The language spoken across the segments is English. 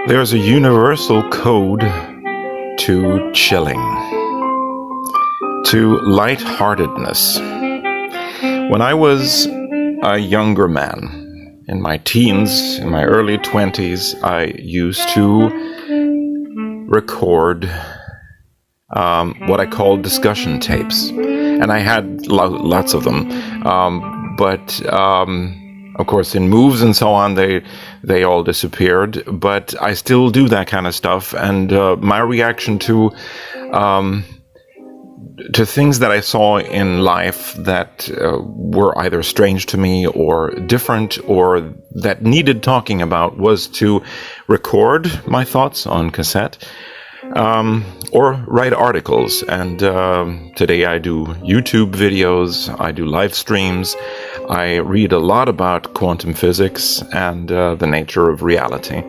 There's a universal code to chilling, to lightheartedness. When I was a younger man, in my teens, in my early 20s, I used to record what I called discussion tapes. And I had lots of them. But of course, in moves and so on, they all disappeared. But I still do that kind of stuff. And my reaction to things that I saw in life that were either strange to me or different or that needed talking about was to record my thoughts on cassette or write articles. And today I do YouTube videos, I do live streams, I read a lot about quantum physics and the nature of reality.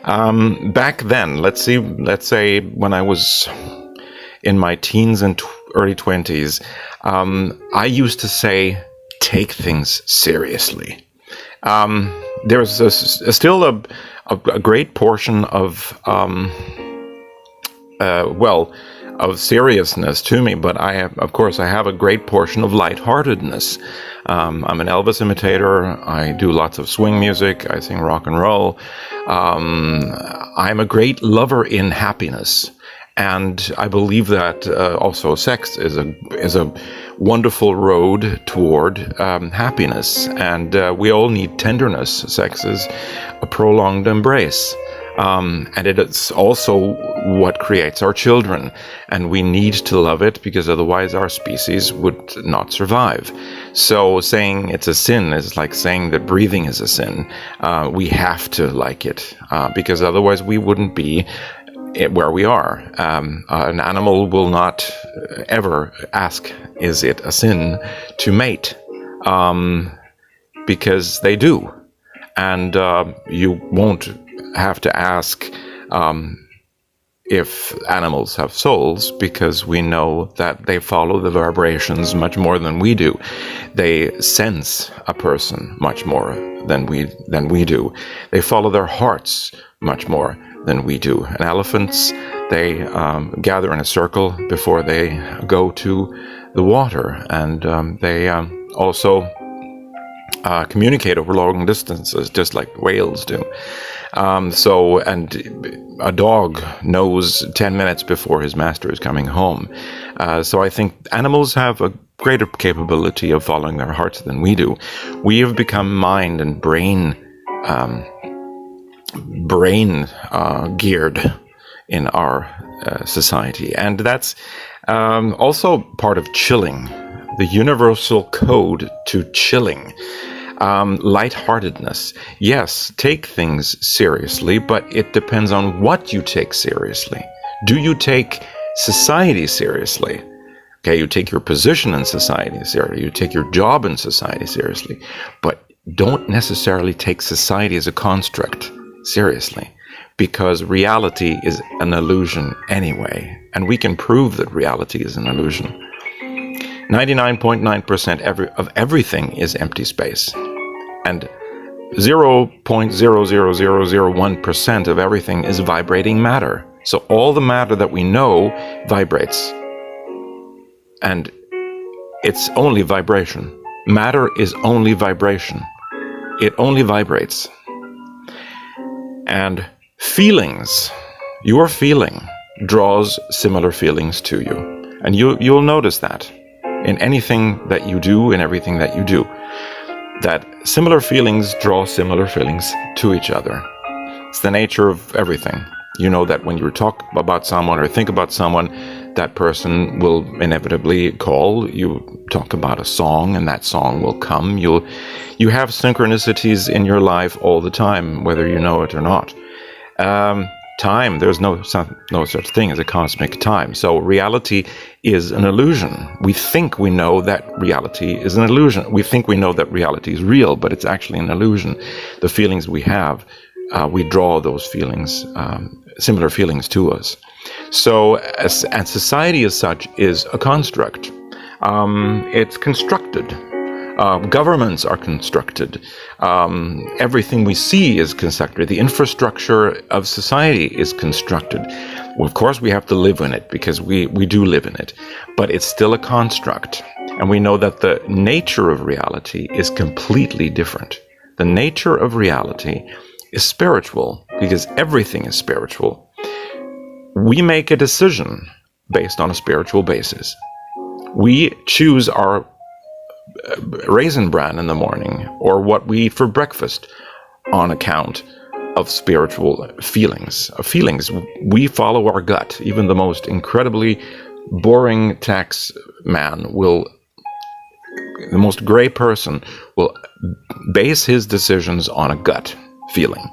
Back then, let's say when I was in my teens and early 20s, I used to say, take things seriously. There's still a great portion of of seriousness to me, but I have a great portion of lightheartedness. I'm an Elvis imitator. I do lots of swing music. I sing rock and roll. I'm a great lover in happiness. And I believe that also sex is a wonderful road toward happiness. And we all need tenderness. Sex is a prolonged embrace. And it is also what creates our children. And we need to love it because otherwise our species would not survive. So saying it's a sin is like saying that breathing is a sin. We have to like it because otherwise we wouldn't be where we are. An animal will not ever ask, is it a sin to mate? Because they do. And you won't have to ask if animals have souls, because we know that they follow the vibrations much more than we do. They sense a person much more than we do. They follow their hearts much more than we do. And elephants, they gather in a circle before they go to the water, and they also communicate over long distances, just like whales do. And a dog knows 10 minutes before his master is coming home. So I think animals have a greater capability of following their hearts than we do. We have become mind and brain geared in our society. And that's also part of chilling, the universal code to chilling. Lightheartedness. Yes, take things seriously, but it depends on what you take seriously. Do you take society seriously? Okay, you take your position in society seriously, you take your job in society seriously, but don't necessarily take society as a construct seriously, because reality is an illusion anyway, and we can prove that reality is an illusion. 99.9% of everything is empty space, and 0.00001% of everything is vibrating matter. So all the matter that we know vibrates, and it's only vibration. Matter is only vibration. It only vibrates. And feelings, your feeling draws similar feelings to you. And you'll notice that in anything that you do, in everything that you do, that similar feelings draw similar feelings to each other. It's the nature of everything. You know that when you talk about someone or think about someone, that person will inevitably call. You talk about a song and that song will come. You have synchronicities in your life all the time, whether you know it or not. Time, there's no such thing as a cosmic time. So reality is an illusion. We think we know that reality is an illusion. We think we know that reality is real, but it's actually an illusion. The feelings we have, we draw those feelings, similar feelings to us. So, and society as such is a construct. It's constructed Governments are constructed. Everything we see is constructed. The infrastructure of society is constructed. Well, of course, we have to live in it because we do live in it. But it's still a construct. And we know that the nature of reality is completely different. The nature of reality is spiritual because everything is spiritual. We make a decision based on a spiritual basis. We choose our raisin bran in the morning or what we eat for breakfast on account of spiritual feelings. We follow our gut. Even the most incredibly boring tax man the most gray person will base his decisions on a gut feeling.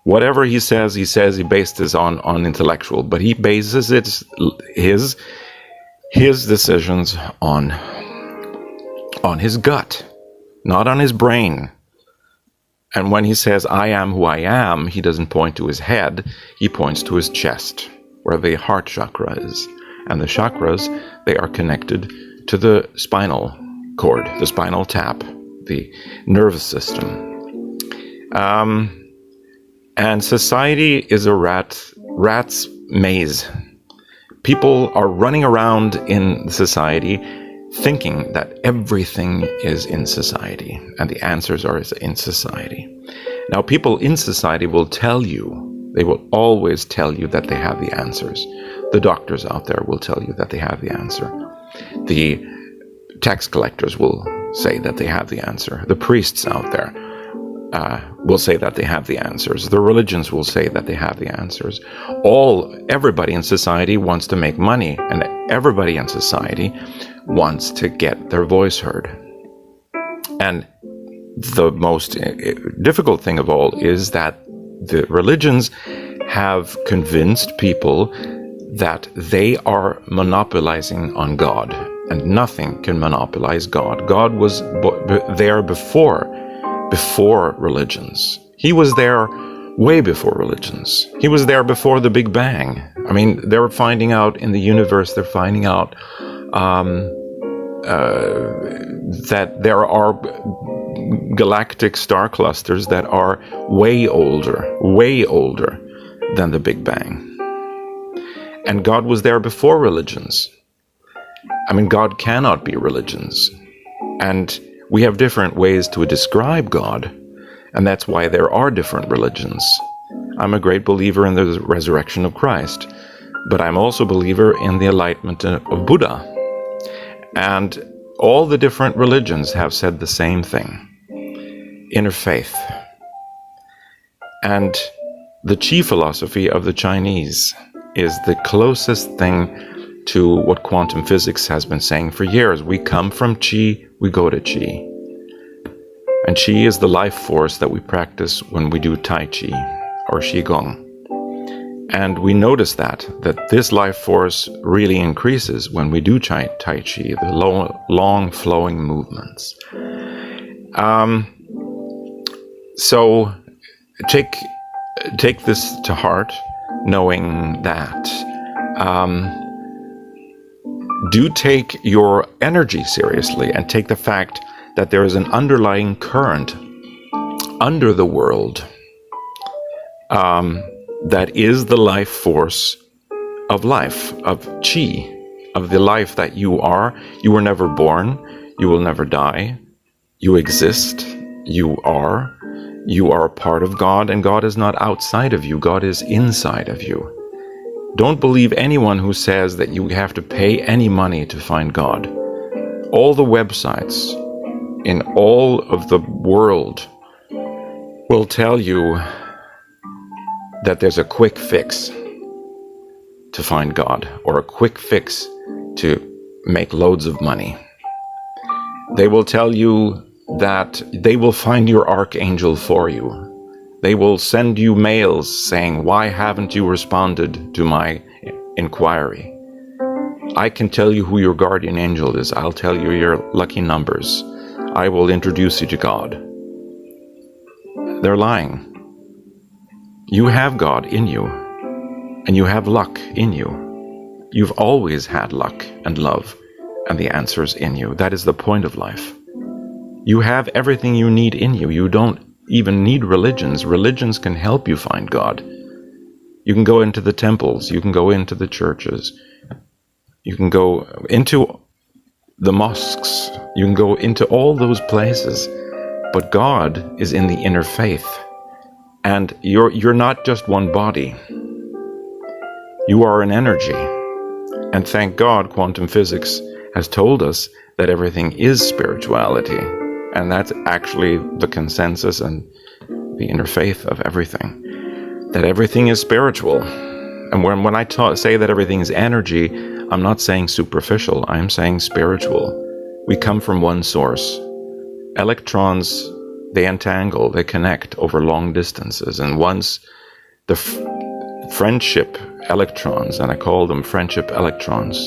Whatever he says he based this on intellectual, but he bases his decisions on his gut, not on his brain. And when he says, I am who I am, he doesn't point to his head, he points to his chest, where the heart chakra is. And the chakras, they are connected to the spinal cord, the spinal tap, the nervous system. And society is a rat's maze. People are running around in society thinking that everything is in society and the answers are in society. Now, people in society will tell you, they will always tell you that they have the answers. The doctors out there will tell you that they have the answer. The tax collectors will say that they have the answer. The priests out there will say that they have the answers. The religions will say that they have the answers. Everybody in society wants to make money, and everybody in society wants to get their voice heard. And the most difficult thing of all is that the religions have convinced people that they are monopolizing on God, and nothing can monopolize God. God was there before religions. He was there way before religions. He was there before the Big Bang. I mean, they're finding out in the universe, they're finding out that there are galactic star clusters that are way older than the Big Bang. And God was there before religions. I mean, God cannot be religions. And we have different ways to describe God, and that's why there are different religions. I'm a great believer in the resurrection of Christ, but I'm also a believer in the enlightenment of Buddha. And all the different religions have said the same thing: interfaith. And the Qi philosophy of the Chinese is the closest thing to what quantum physics has been saying for years. We come from Qi, we go to Qi. And Qi is the life force that we practice when we do Tai Chi or Qigong. And we notice that this life force really increases when we do Tai Chi, the long flowing movements. So take this to heart, knowing that. Do take your energy seriously and take the fact that there is an underlying current under the world that is the life force of life, of Qi, of the life that you are. You were never born. You will never die. You exist. You are a part of God, and God is not outside of you. God is inside of you. Don't believe anyone who says that you have to pay any money to find God. All the websites in all of the world will tell you that there's a quick fix to find God, or a quick fix to make loads of money. They will tell you that they will find your archangel for you. They will send you mails saying, why haven't you responded to my inquiry? I can tell you who your guardian angel is. I'll tell you your lucky numbers. I will introduce you to God. They're lying. You have God in you, and you have luck in you. You've always had luck and love, and the answer's in you. That is the point of life. You have everything you need in you. You don't even need religions. Religions can help you find God. You can go into the temples. You can go into the churches. You can go into the mosques. You can go into all those places. But God is in the inner faith. And you're not just one body. You are an energy. And thank God quantum physics has told us that everything is spirituality. And that's actually the consensus and the inner faith of everything. That everything is spiritual. And when I say that everything is energy, I'm not saying superficial. I'm saying spiritual. We come from one source. Electrons, they entangle, they connect over long distances. And once the friendship electrons, and I call them friendship electrons,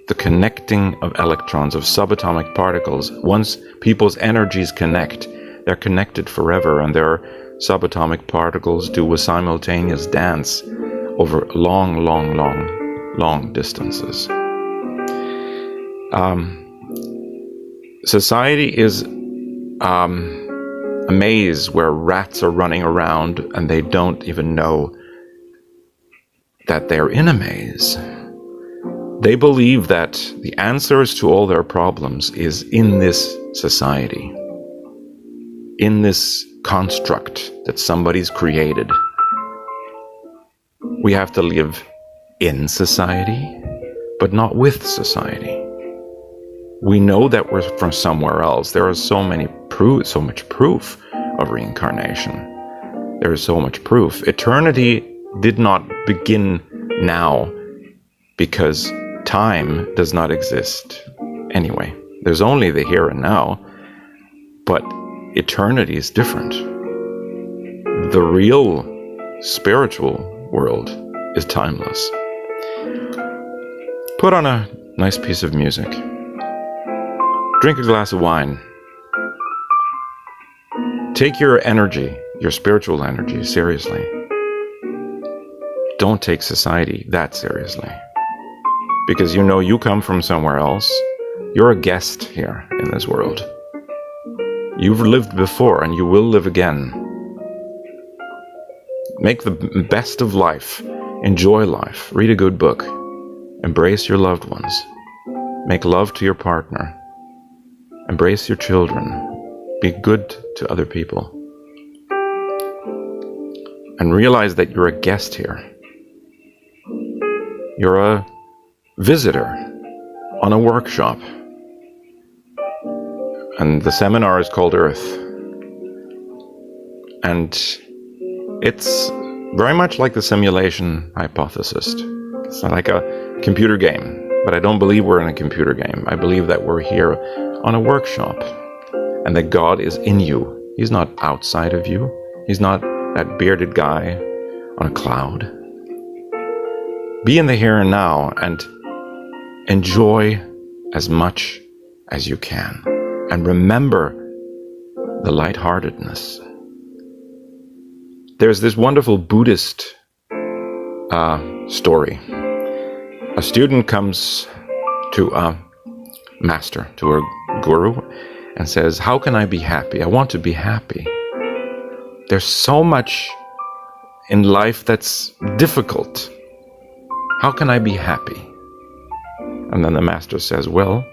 the connecting of electrons, of subatomic particles, once people's energies connect, they're connected forever, and their subatomic particles do a simultaneous dance over long distances. Society is a maze where rats are running around and they don't even know that they're in a maze. They believe that the answers to all their problems is in this society, in this construct that somebody's created. We have to live in society, but not with society. We know that we're from somewhere else. There is so much proof of reincarnation. There is so much proof. Eternity did not begin now because time does not exist anyway. There's only the here and now, but eternity is different. The real spiritual world is timeless. Put on a nice piece of music. Drink a glass of wine. Take your energy, your spiritual energy, seriously. Don't take society that seriously. Because you know you come from somewhere else. You're a guest here in this world. You've lived before and you will live again. Make the best of life. Enjoy life. Read a good book. Embrace your loved ones. Make love to your partner. Embrace your children. Be good to other people. And realize that you're a guest here. You're a visitor on a workshop. And the seminar is called Earth. And it's very much like the simulation hypothesis. It's not like a computer game, but I don't believe we're in a computer game. I believe that we're here on a workshop and that God is in you. He's not outside of you. He's not that bearded guy on a cloud. Be in the here and now and enjoy as much as you can. And remember the lightheartedness. There's this wonderful Buddhist story. A student comes to a master, to a guru, and says, "How can I be happy? I want to be happy. There's so much in life that's difficult. How can I be happy?" And then the master says, "Well,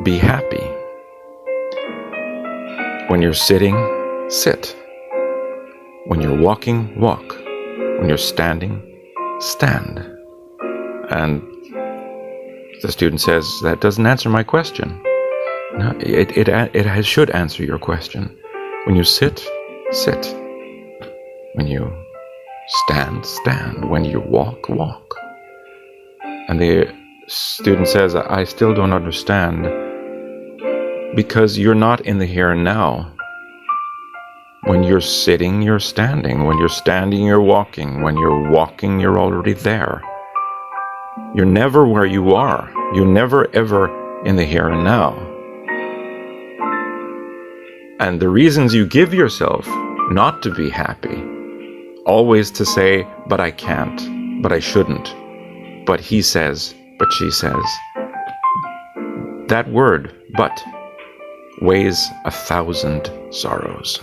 be happy. When you're sitting, sit. When you're walking, walk. When you're standing, stand." And the student says, "That doesn't answer my question." No, it should answer your question. When you sit, sit. When you stand, stand. When you walk, walk. And the student says, "I still don't understand, because you're not in the here and now. When you're sitting, you're standing. When you're standing, you're walking. When you're walking, you're already there. You're never where you are. You're never ever in the here and now. And the reasons you give yourself not to be happy, always to say, but I can't, but I shouldn't, but he says, but she says, that word, but weighs 1,000 sorrows.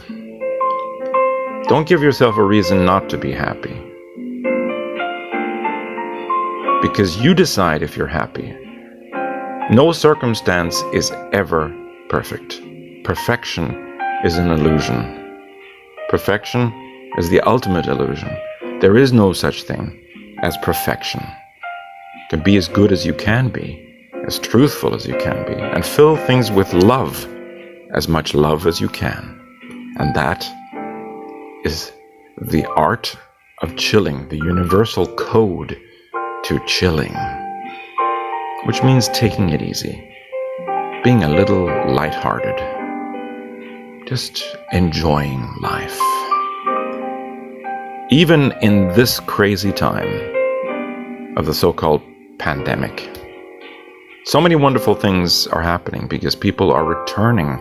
Don't give yourself a reason not to be happy, because you decide if you're happy. No circumstance is ever perfect. Perfection is an illusion. Perfection is the ultimate illusion. There is no such thing as perfection. You can be as good as you can be, as truthful as you can be, and fill things with love, as much love as you can. And that is the art of chilling, the universal code to chilling, which means taking it easy, being a little lighthearted, just enjoying life. Even in this crazy time of the so-called pandemic, so many wonderful things are happening because people are returning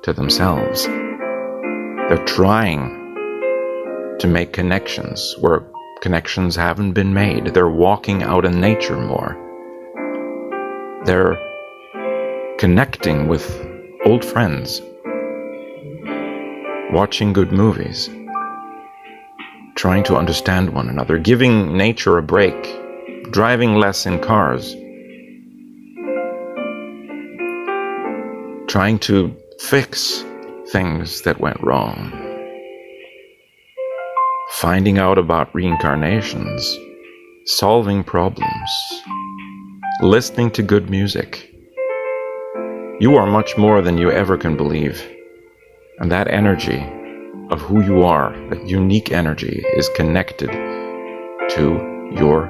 to themselves. They're trying to make connections where connections haven't been made. They're walking out in nature more. They're connecting with old friends, watching good movies, trying to understand one another, giving nature a break, driving less in cars, trying to fix things that went wrong, finding out about reincarnations, solving problems, listening to good music. You are much more than you ever can believe. And that energy of who you are, that unique energy, is connected to your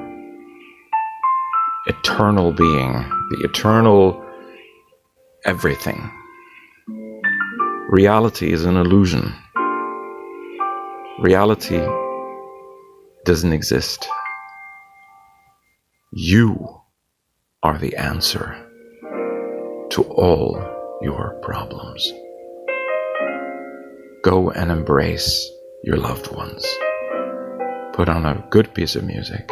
eternal being, the eternal everything. Reality is an illusion. Reality doesn't exist. You are the answer to all your problems. Go and embrace your loved ones. Put on a good piece of music.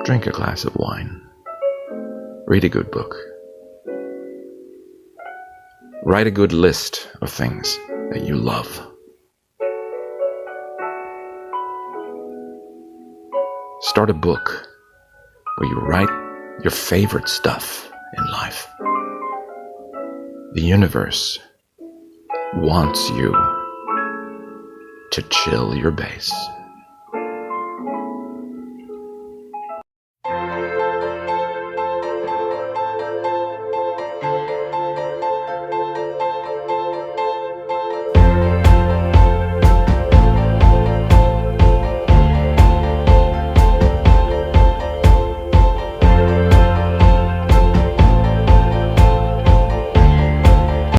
Drink a glass of wine. Read a good book. Write a good list of things that you love. Start a book where you write your favorite stuff in life. The universe wants you to chill your bass.